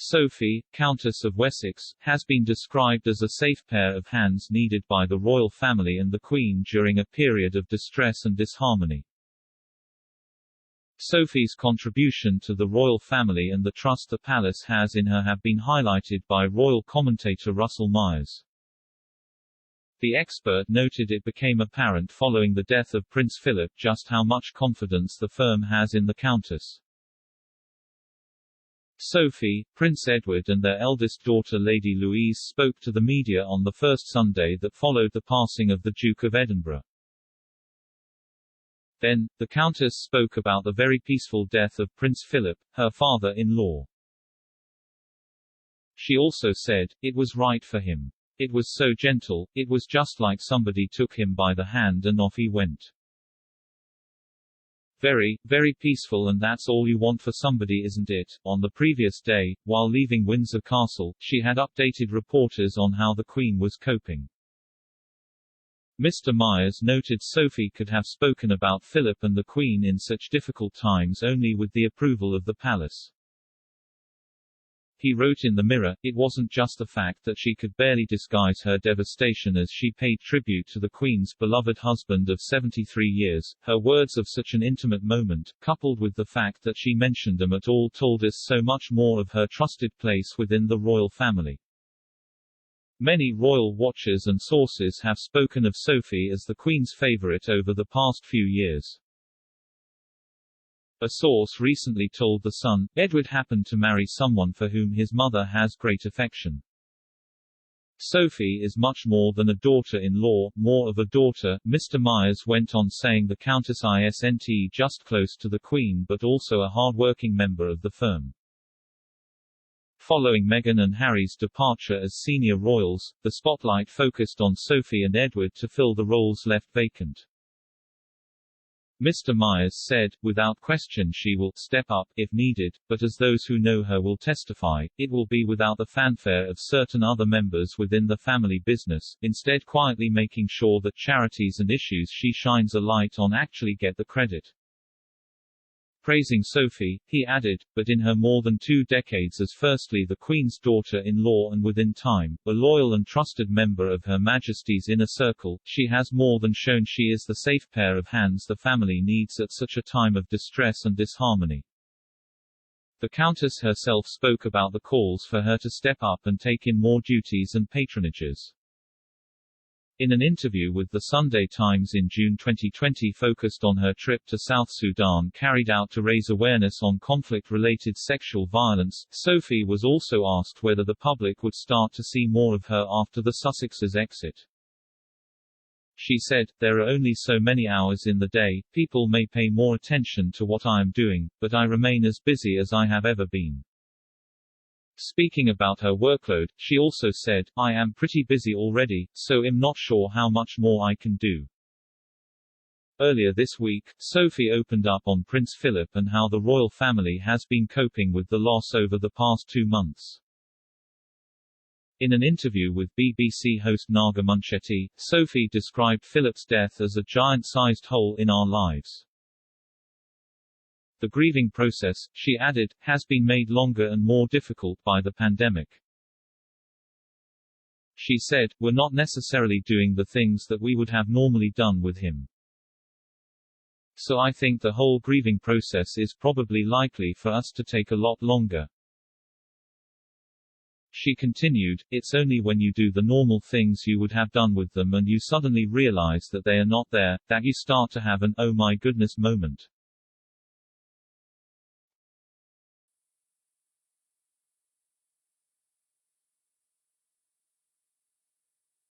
Sophie, Countess of Wessex, has been described as a safe pair of hands needed by the royal family and the Queen during a period of distress and disharmony. Sophie's contribution to the royal family and the trust the palace has in her have been highlighted by royal commentator Russell Myers. The expert noted it became apparent following the death of Prince Philip just how much confidence the firm has in the Countess. Sophie, Prince Edward and their eldest daughter Lady Louise spoke to the media on the first Sunday that followed the passing of the Duke of Edinburgh. Then, the Countess spoke about the very peaceful death of Prince Philip, her father-in-law. She also said, "It was right for him. It was so gentle, it was just like somebody took him by the hand and off he went. Very, very peaceful, and that's all you want for somebody, isn't it?" On the previous day, while leaving Windsor Castle, she had updated reporters on how the Queen was coping. Mr. Myers noted Sophie could have spoken about Philip and the Queen in such difficult times only with the approval of the palace. He wrote in the Mirror, "It wasn't just the fact that she could barely disguise her devastation as she paid tribute to the Queen's beloved husband of 73 years. Her words of such an intimate moment, coupled with the fact that she mentioned them at all, told us so much more of her trusted place within the royal family." Many royal watchers and sources have spoken of Sophie as the Queen's favorite over the past few years. A source recently told The Sun, Edward happened to marry someone for whom his mother has great affection. Sophie is much more than a daughter-in-law, more of a daughter, Mr. Myers went on, saying the Countess isn't just close to the Queen but also a hard-working member of the firm. Following Meghan and Harry's departure as senior royals, the spotlight focused on Sophie and Edward to fill the roles left vacant. Mr. Myers said, "Without question she will step up, if needed, but as those who know her will testify, it will be without the fanfare of certain other members within the family business, instead quietly making sure that charities and issues she shines a light on actually get the credit." Praising Sophie, he added, "But in her more than 2 decades as firstly the Queen's daughter-in-law and within time, a loyal and trusted member of Her Majesty's inner circle, she has more than shown she is the safe pair of hands the family needs at such a time of distress and disharmony." The Countess herself spoke about the calls for her to step up and take in more duties and patronages. In an interview with the Sunday Times in June 2020 focused on her trip to South Sudan carried out to raise awareness on conflict-related sexual violence, Sophie was also asked whether the public would start to see more of her after the Sussexes' exit. She said, "There are only so many hours in the day, people may pay more attention to what I am doing, but I remain as busy as I have ever been." Speaking about her workload, she also said, "I am pretty busy already, so I'm not sure how much more I can do." Earlier this week, Sophie opened up on Prince Philip and how the royal family has been coping with the loss over the past 2 months. In an interview with BBC host Naga Munchetty, Sophie described Philip's death as a giant-sized hole in our lives. The grieving process, she added, has been made longer and more difficult by the pandemic. She said, "We're not necessarily doing the things that we would have normally done with him. So I think the whole grieving process is probably likely for us to take a lot longer." She continued, "It's only when you do the normal things you would have done with them and you suddenly realize that they are not there, that you start to have an oh my goodness moment."